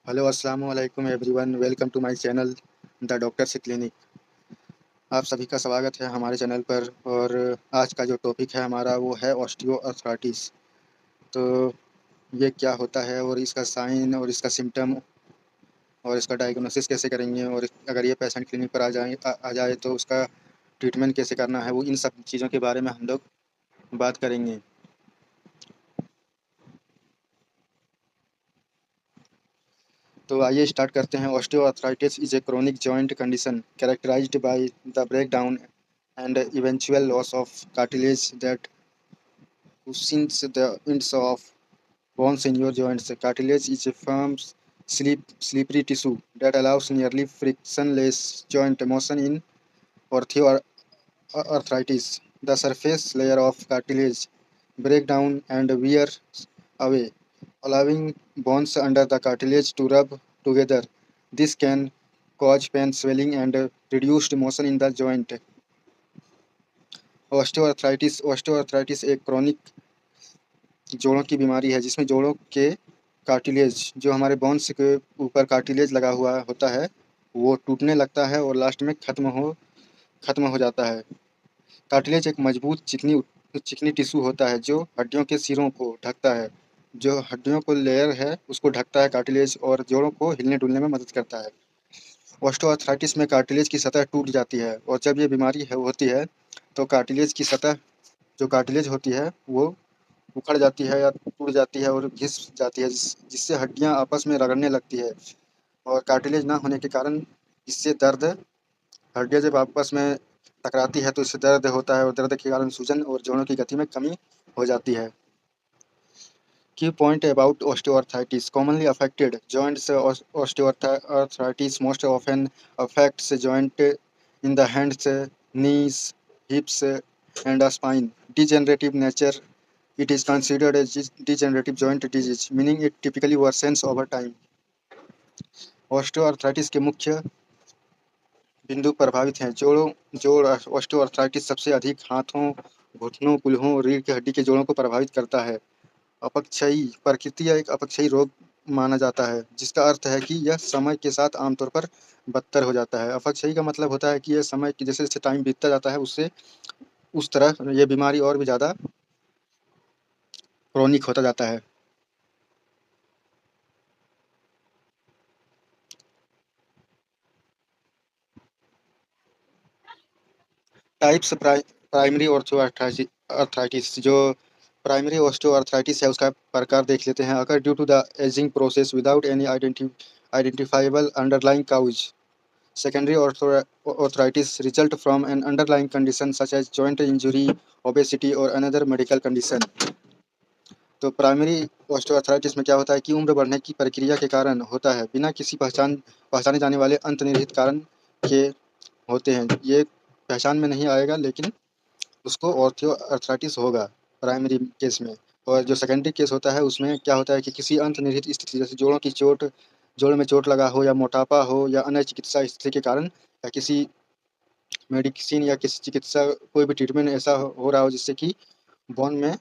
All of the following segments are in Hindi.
हेलो अस्सलाम वालेकुम everyone, welcome to my channel the doctor से क्लिनिक। आप सभी का स्वागत है हमारे चैनल पर। और आज का जो टॉपिक है हमारा वो है ऑस्टियोआर्थराइटिस। तो ये क्या होता है और इसका साइन और इसका सिम्टम और इसका डायग्नोसिस कैसे करेंगे, और अगर ये पेशेंट क्लिनिक पर आ जाए तो उसका ट्रीटमेंट कैसे करना है, वो इन सब चीज़ों के बारे में हम लोग बात करेंगे। तो आइए स्टार्ट करते हैं। Osteoarthritis is a chronic joint condition characterized by the breakdown and eventual loss of cartilage that cushions the ends of bones in your joints. Cartilage is a firm, slippery tissue that allows nearly frictionless joint motion in osteoarthritis. The surface layer of cartilage break down and wear away, allowing bones under the cartilage to rub together. This can cause pain, swelling, and reduced motion in the joint. Osteoarthritis एक क्रोनिक जोड़ों की बीमारी है जिसमें जोड़ों के कार्टिलेज, जो हमारे बोन्स के ऊपर कार्टिलेज लगा हुआ होता है, वो टूटने लगता है और लास्ट में खत्म हो जाता है। कार्टिलेज एक मजबूत चिकनी चिकनी टिश्यू होता है जो हड्डियों के सिरों को ढकता है। जो हड्डियों को लेयर है उसको ढकता है कार्टिलेज, और जोड़ों को हिलने डुलने में मदद करता है। ऑस्टियोआर्थराइटिस में कार्टिलेज की सतह टूट जाती है, और जब ये बीमारी होती है तो कार्टिलेज की सतह, जो कार्टिलेज होती है, वो उखड़ जाती है या टूट जाती है और घिस जाती है, जिससे हड्डियां आपस में रगड़ने लगती है। और कार्टिलेज ना होने के कारण इससे दर्द, हड्डियां जब आपस में टकराती है तो इससे दर्द होता है, और दर्द के कारण सूजन और जोड़ों की गति में कमी हो जाती है। Key point about osteoarthritis. Commonly affected joints. Osteoarthritis most often affects joint in the hands, knees, hips, and the spine. Degenerative nature. It is considered a degenerative joint disease, meaning it typically worsens over time. Osteoarthritis के मुख्य बिंदु प्रभावित हैं। जोड़ ऑस्टियोआर्थराइटिस सबसे अधिक हाथों, घुटनों, कूल्हों और रीढ़ की हड्डी के जोड़ों को प्रभावित करता है। अपक्षयी प्रकृति या एक अपक्षयी रोग माना जाता है, जिसका अर्थ है कि यह समय के साथ आमतौर पर बदतर हो जाता है। अपक्षयी का मतलब होता है कि यह समय की जैसे जैसे टाइम बीतता जाता है उससे उस तरह यह बीमारी और भी ज़्यादा क्रोनिक होता जाता है। टाइप्स प्राइमरी ऑर्थोआर्थराइटिस, जो प्राइमरी ऑस्टियोआर्थराइटिस है उसका प्रकार देख लेते हैं। अगर due to the aging process without any identifiable underlying cause. Secondary arthritis result from an underlying condition such as joint injury, obesity और अनदर मेडिकल कंडीशन। तो प्राइमरी ऑस्टियोआर्थराइटिस में क्या होता है कि उम्र बढ़ने की प्रक्रिया के कारण होता है, बिना किसी पहचाने जाने वाले अंतर्निहित कारण के होते हैं। ये पहचान में नहीं आएगा, लेकिन उसको ऑस्टियोआर्थराइटिस होगा प्राइमरी केस में। और जो सेकेंडरी केस होता है उसमें क्या होता है कि किसी अंतर्निहित स्थिति, जैसे जोड़ में चोट लगा हो, या मोटापा हो, या अन्य चिकित्सा स्थिति के कारण, या किसी मेडिसिन या किसी चिकित्सा कोई भी ट्रीटमेंट ऐसा हो रहा हो जिससे कि बोन में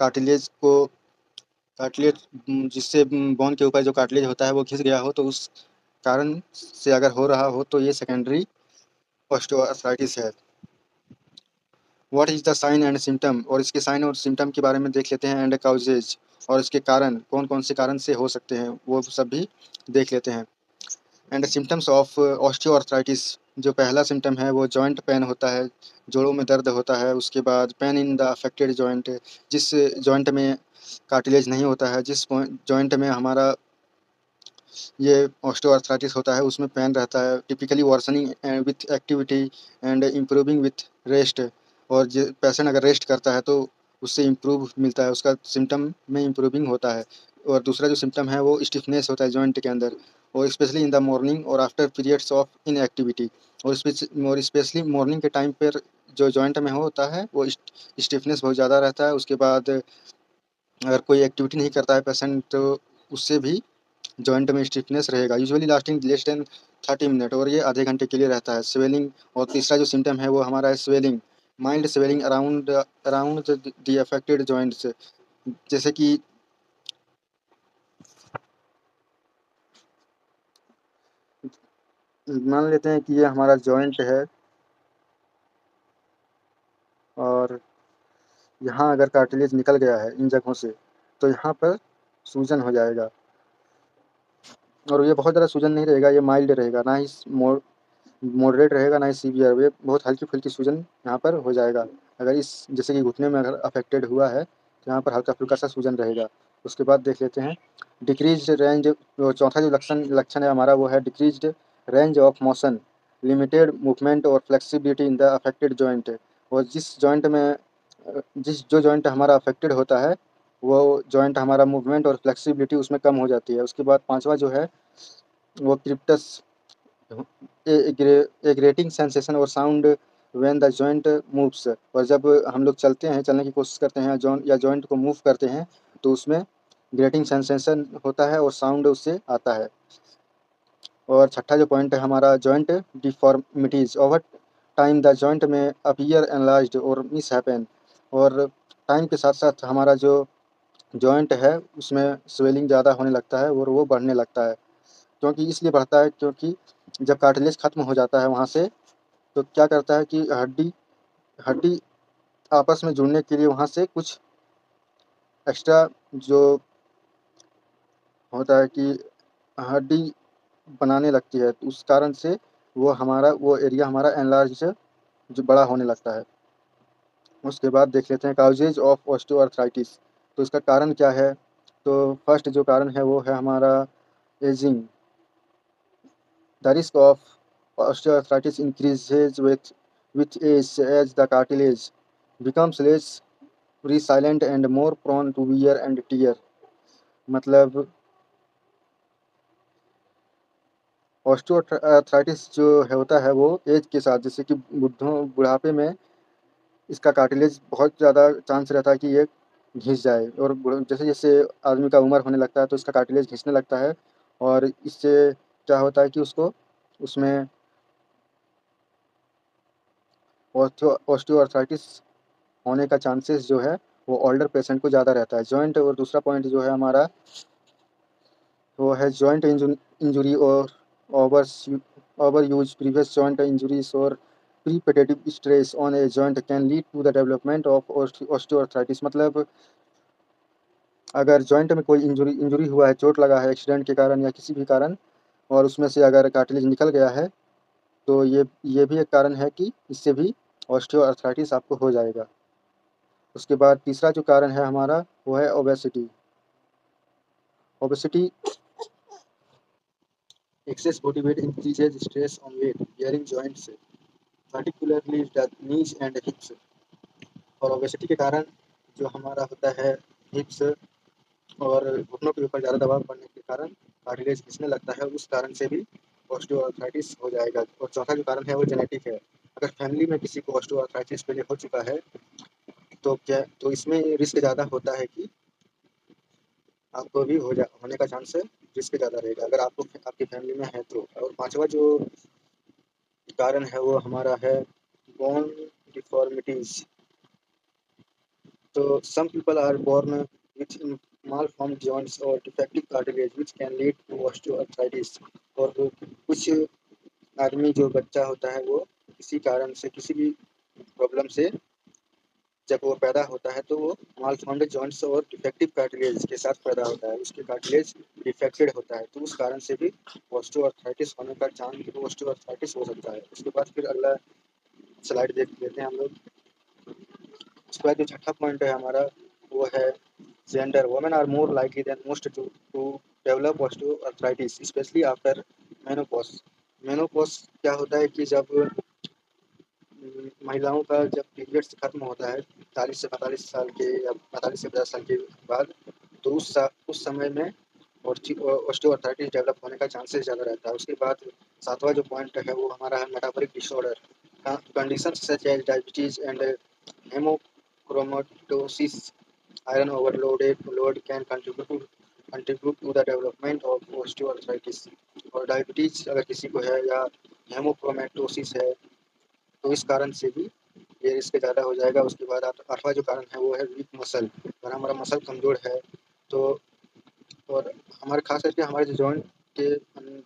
कार्टिलेज को कार्टिलेज जिससे बोन के ऊपर जो कार्टिलेज होता है वो घिस गया हो, तो उस कारण से अगर हो रहा हो तो ये सेकेंडरी ऑस्टियोआर्थराइटिस है। What is the sign and symptom, और इसके साइन और सिम्टम के बारे में देख लेते हैं। एंड काउजेज, और इसके कारण कौन कौन से कारण से हो सकते हैं वो सब भी देख लेते हैं। एंड सिम्टम्स ऑफ ऑस्टियोआर्थराइटिस, जो पहला सिम्टम है वो जॉइंट पेन होता है, जोड़ों में दर्द होता है। उसके बाद pain in the affected joint, जिस जॉइंट में कार्टिलेज नहीं होता है, जिस जॉइंट में हमारा ये ऑस्टियोआर्थराइटिस होता है उसमें पेन रहता है। Typically worsening with activity and improving with rest, और पेशेंट अगर रेस्ट करता है तो उससे इम्प्रूव मिलता है, उसका सिम्टम में इम्प्रूविंग होता है। और दूसरा जो सिम्टम है वो स्टिफनेस होता है जॉइंट के अंदर, और स्पेशली इन द मॉर्निंग और आफ्टर पीरियड्स ऑफ इनएक्टिविटी। और स्पेशली मॉर्निंग के टाइम पर जो जॉइंट में होता है वो स्टिफनेस बहुत ज़्यादा रहता है। उसके बाद अगर कोई एक्टिविटी नहीं करता है पेशेंट तो उससे भी जॉइंट में स्टिफनेस रहेगा, usually lasting less than 30 minute, और ये आधे घंटे के लिए रहता है। स्वेलिंग, और तीसरा जो सिम्टम है वो हमारा है swelling, mild swelling around around the affected joints, जैसे कि मान लेते हैं कि ये हमारा जॉइंट है और यहाँ अगर कार्टिलेज निकल गया है इन जगहों से तो यहाँ पर सूजन हो जाएगा। और ये बहुत ज़्यादा सूजन नहीं रहेगा, ये माइल्ड रहेगा, ना ही मॉडरेट रहेगा, ना ही सीवियर। ये बहुत हल्की-फुल्की सूजन यहाँ पर हो जाएगा। अगर इस जैसे कि घुटने में अगर अफेक्टेड हुआ है तो यहाँ पर हल्का-फुल्का सा सूजन रहेगा। उसके बाद देख लेते हैं डिक्रीज़्ड रेंज। जो चौथा जो लक्षण है हमारा वो है decreased range of motion, limited movement और flexibility in the affected joint. और जिस जो जॉइंट हमारा अफेक्टेड होता है वो जॉइंट हमारा मूवमेंट और फ्लेक्सिबिलिटी उसमें कम हो जाती है। उसके बाद पाँचवा जो है वो क्रिप्टस ए ग्रेटिंग सेंसेशन और sound when the joint moves. और जब हम लोग चलते हैं, चलने की कोशिश करते हैं जॉइंट को मूव करते हैं तो उसमें ग्रेटिंग सेंसेशन होता है और साउंड उससे आता है। और छठा जो पॉइंट है हमारा joint deformities. Over time the joint में अपीयर एनलार्ज्ड और मिस हैपन। और टाइम के साथ साथ हमारा जो जॉइंट है उसमें स्वेलिंग ज़्यादा होने लगता है और वो बढ़ने लगता है। क्योंकि इसलिए बढ़ता है क्योंकि जब कार्टिलेज खत्म हो जाता है वहाँ से तो क्या करता है कि हड्डी हड्डी आपस में जुड़ने के लिए वहाँ से कुछ एक्स्ट्रा जो होता है कि हड्डी बनाने लगती है, तो उस कारण से वो एरिया हमारा एनलार्ज जो बड़ा होने लगता है। उसके बाद देख लेते हैं काउजेज ऑफ ऑस्टियोआर्थराइटिस। तो इसका कारण क्या है? तो फर्स्ट जो कारण है वो है हमारा ageing. The risk of osteoarthritis increases with age as the cartilage becomes less resilient and more prone to wear and tear। मतलब ऑस्टियोआर्थराइटिस जो है होता है वो एज के साथ, जैसे कि बुढ़ापे में इसका कार्टिलेज बहुत ज़्यादा चांस रहता है कि ये घिस जाए। और जैसे जैसे आदमी का उम्र होने लगता है तो इसका कार्टिलेज घिसने लगता है और इससे क्या होता है कि उसको उसमें ऑस्टियोआर्थराइटिस होने का चांसेस जो है वो ओल्डर पेशेंट को ज़्यादा रहता है। जॉइंट और दूसरा पॉइंट जो है हमारा वो है जॉइंट इंजुरी और over use previous joint injuries और repetitive stress on a joint can lead to the development of osteoarthritis. मतलब अगर जॉइंट में कोई इंजुरी हुआ है, चोट लगा है एक्सीडेंट के कारण या किसी भी कारण, और उसमें से अगर कार्टिलेज निकल गया है तो ये भी एक कारण है कि इससे भी ऑस्टियोआर्थराइटिस आपको हो जाएगा। उसके बाद तीसरा जो कारण है हमारा वो है obesity. Obesity access body weight increases stress on weight bearing joints particularly the knees and हिप्स। और ओबेसिटी के कारण जो हमारा होता है हिप्स और घुटनों के ऊपर ज़्यादा दबाव पड़ने के कारण कार्टिलेज घिसने लगता है, उस कारण से भी ऑस्टियोआर्थराइटिस हो जाएगा। और चौथा जो कारण है वो जेनेटिक है। अगर फैमिली में किसी को ऑस्टियोआर्थराइटिस पहले हो चुका है तो इसमें रिस्क ज़्यादा होता है कि आपको भी होने का चांस है, रिस्क ज़्यादा रहेगा अगर आपको आपकी फैमिली में है तो। और पांचवा जो कारण है वो हमारा है बोन डिफॉर्मिटीज। तो some people are born with malformed joints or defective cartilage which can lead to osteoarthritis। और कुछ आदमी जो बच्चा होता है वो किसी कारण से किसी भी प्रॉब्लम से जब वो पैदा होता है तो वो मालफॉर्म्ड जॉइंट्स और डिफेक्टिव कार्टिलेज के साथ पैदा होता है, उसके कार्टिलेज डिफेक्टेड होता है, तो उस कारण से भी ऑस्टियोआर्थराइटिस होने का चांस ऑस्टियोआर्थराइटिस हो सकता है। उसके बाद फिर अगला स्लाइड देख लेते हैं हम लोग। उसके बाद जो छठा पॉइंट है हमारा वो है gender. Women are more likely than most to develop osteoarthritis specially after menopause. Menopause क्या होता है कि जब महिलाओं का जब पीरियड्स खत्म होता है 40 से 45 साल के या 45 से 50 साल के बाद, तो उस समय में ऑस्टियोआर्थराइटिस डेवलप होने का चांसेस ज़्यादा रहता है। उसके बाद सातवां जो पॉइंट है वो हमारा है metabolic disorder. Condition such as diabetes and haemochromatosis iron overloaded load can contribute to the development of osteoarthritis. और डायबिटीज अगर किसी को है या हेमोक्रोमेटोसिस है तो इस कारण से भी ये रिस्क ज़्यादा हो जाएगा। उसके बाद आठवां जो कारण है वो है वीक मसल। अगर हमारा मसल कमज़ोर है तो और हमारे खास करके हमारे जो जॉइंट के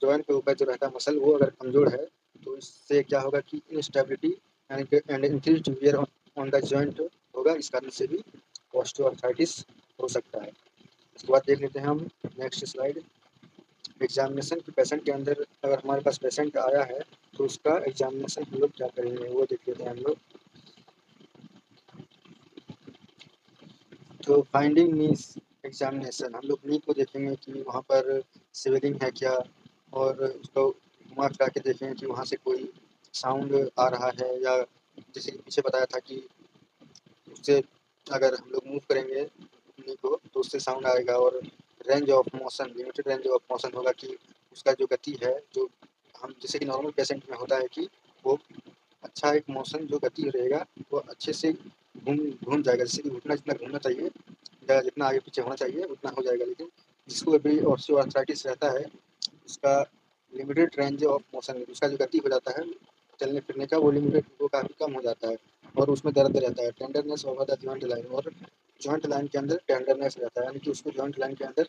जॉइंट के ऊपर जो रहता है मसल, वो अगर कमज़ोर है तो इससे क्या होगा कि instability and increased wear on the joint होगा। इस कारण से भी ऑस्टियोआर्थराइटिस हो सकता है। उसके बाद देख लेते हैं हम नेक्स्ट स्लाइड। एग्जामिनेशन की पेशेंट के अंदर, अगर हमारे पास पेशेंट आया है तो उसका एग्जामिनेशन हम लोग क्या करेंगे वो देख लेते हैं हम लोग। तो फाइंडिंग मीन्स एग्जामिनेशन, हम लोग नी को देखेंगे कि वहाँ पर स्वेलिंग है क्या, और उसको घुमा फिरा के देखेंगे कि वहाँ से कोई साउंड आ रहा है, या जैसे कि पीछे बताया था कि उससे अगर हम लोग मूव करेंगे नी को तो उससे साउंड आएगा। और range of motion, limited range of motion होगा कि उसका जो गति है, जो हम जैसे कि नॉर्मल पेशेंट में होता है कि वो अच्छा एक मोशन जो गति रहेगा वो अच्छे से घूम घूम जाएगा, जैसे कि घुटना जितना घूमना चाहिए या जितना आगे पीछे होना चाहिए उतना हो जाएगा। लेकिन जिसको अभी ऑस्टियोआर्थराइटिस रहता है उसका लिमिटेड रेंज ऑफ मोशन, उसका जो गति हो जाता है चलने फिरने का, वो लिमिटेड, वो काफ़ी कम हो जाता है और उसमें दर्द रहता है। Tenderness over the joint line, और जॉइंट लाइन के अंदर टेंडरनेस रहता है, यानी कि उसको जॉइंट लाइन के अंदर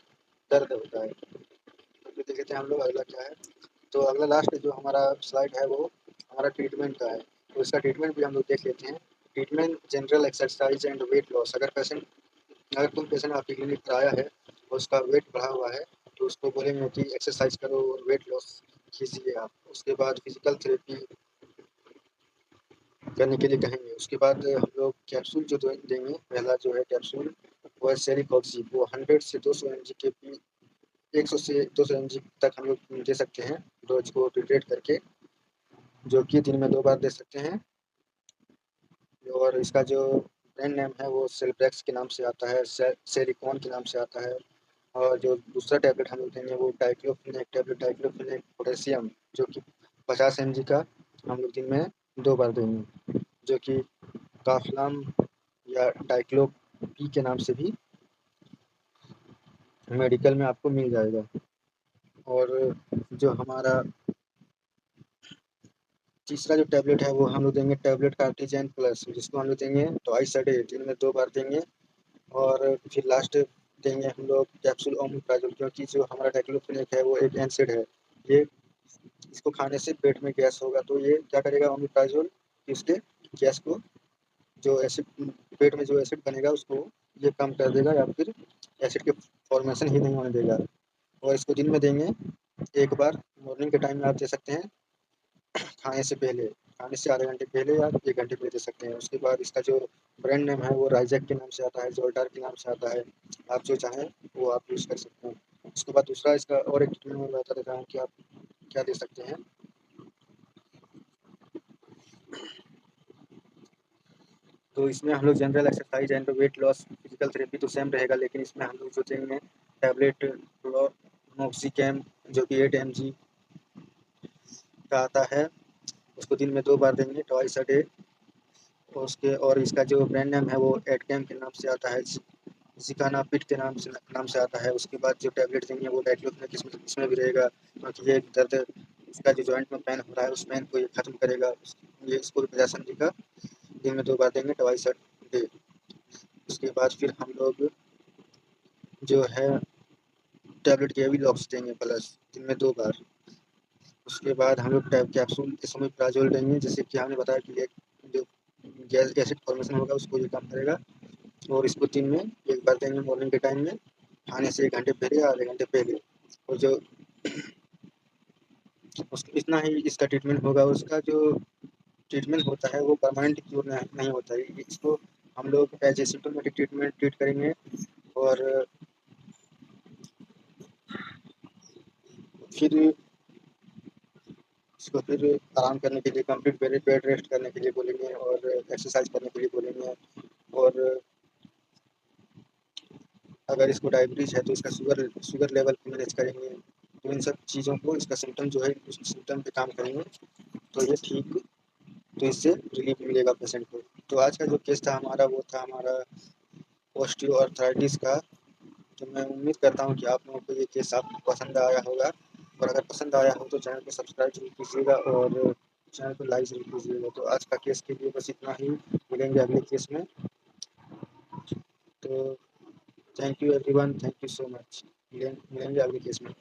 दर्द होता है। तो देख लेते हैं हम लोग अगला क्या है। तो अगला लास्ट जो हमारा स्लाइड है वो हमारा ट्रीटमेंट का है। तो इसका ट्रीटमेंट भी हम लोग देख लेते हैं। Treatment general exercise and weight loss. अगर कोई पेशेंट आपकी क्लिनिक पर आया है और उसका वेट बढ़ा हुआ है तो उसको बोलेंगे कि एक्सरसाइज करो और वेट लॉस कीजिए आप। उसके बाद फिजिकल थेरेपी करने के लिए कहेंगे। उसके बाद हम लोग कैप्सूल जो देंगे, पहला जो है कैप्सूल वो है सेरिकॉक्सी, वो 100 से 200 एम जी के 100 से 200 एम जी तक हम लोग दे सकते हैं डोज को ट्रीट करके, जो कि दिन में 2 बार दे सकते हैं। और इसका जो ब्रांड नेम है वो सेल्ब्रेक्स के नाम से आता है, सेरिकॉन के नाम से आता है। और जो दूसरा टैबलेट हम लोग देंगे वो डाइक्लोफिनेक टैबलेट, डाइक्लोफिनेक पोटेशियम, जो कि 50 एम जी का हम लोग दिन में 2 बार देंगे, जो कि काफलाम या डाइक्लो पी के नाम से भी मेडिकल में आपको मिल जाएगा। और जो हमारा तीसरा जो टैबलेट है वो हम लोग देंगे टैबलेट कार्टिजन प्लस, जिसको हम लोग देंगे ट्वाइस अ डे, दिन में 2 बार देंगे। और फिर लास्ट देंगे हम लोग कैप्सूल ओमेप्राजोल, क्योंकि जो हमारा डाइक्लोफिनेक है वो एक एनसेड है। ये इसको खाने से पेट में गैस होगा, तो ये क्या करेगा ओमेप्राजोल कि उसके गैस को, जो एसिड पेट में जो एसिड बनेगा उसको ये कम कर देगा, या फिर एसिड के फॉर्मेशन ही नहीं होने देगा। और इसको दिन में देंगे 1 बार, मॉर्निंग के टाइम में आप दे सकते हैं, खाने से पहले, खाने से आधे घंटे पहले या 1 घंटे पहले दे सकते हैं। उसके बाद इसका जो ब्रांड नेम है वो राइजैक के नाम से आता है, जोल्टार के नाम से आता है। आप जो चाहें वो आप यूज़ कर सकते हैं। उसके बाद दूसरा इसका और एक ट्रीटमेंट मैं बता देता हूँ कि आप क्या दे सकते हैं। तो इसमें हम लोग general exercise and weight loss, physical therapy तो सेम रहेगा, लेकिन इसमें हम लोग जो देंगे टैबलेट क्लोरोक्सिकैम, जो कि 8 mg का आता है, उसको दिन में 2 बार देंगे ट्वाइस अ डे। और इसका जो ब्रांड नेम है वो एडकैम के नाम से आता है, जिकानापिड के नाम से आता है। उसके बाद जो टैबलेट देंगे वो डाइक्लोफिनेक इसमें भी रहेगा, क्योंकि ये दर्द, इसका जो जॉइंट में पेन हो रहा है उस पेन को ये खत्म करेगा। ये इसको भी 50 mg का दिन में 2 बार देंगे ट्वाइस अ डे। उसके बाद फिर हम लोग जो है टैबलेट के भी लॉक्स देंगे प्लस, दिन में 2 बार। उसके बाद हम लोग टैब कैप्सूल एसोमेप्राजोल देंगे, जैसे कि हमने बताया कि एक जो गैस एसिड फॉर्मेशन होगा उसको ये कम करेगा। और इसको दिन में 1 बार देंगे, मॉर्निंग के टाइम में, खाने से 1 घंटे पहले या आधे घंटे पहले। और जो इतना ही इसका ट्रीटमेंट होगा। उसका जो ट्रीटमेंट होता है वो परमानेंट क्योर नहीं होता है, इसको हम लोग as a symptomatic treatment treat करेंगे। और फिर इसको फिर आराम करने के लिए, कंप्लीट बेड रेस्ट करने के लिए बोलेंगे, और एक्सरसाइज करने के लिए बोलेंगे। और अगर इसको डायबिटीज़ है तो इसका शुगर लेवल को मैनेज करेंगे। तो इन सब चीज़ों को, इसका सिम्टम जो है उस सिम्टम पे काम करेंगे तो ये ठीक, तो इससे रिलीफ मिलेगा पेशेंट को। तो आज का जो केस था हमारा वो था हमारा ऑस्टियोआर्थराइटिस का। तो मैं उम्मीद करता हूँ कि आप लोगों को ये केस आपको पसंद आया होगा, और अगर पसंद आया हो तो चैनल को सब्सक्राइब जरूर कीजिएगा और चैनल को लाइक जरूर कीजिएगा। तो आज का केस के लिए बस इतना ही, मिलेंगे अगले केस में। तो thank you everyone, thank you so much. मिलेंगे अगले केस में।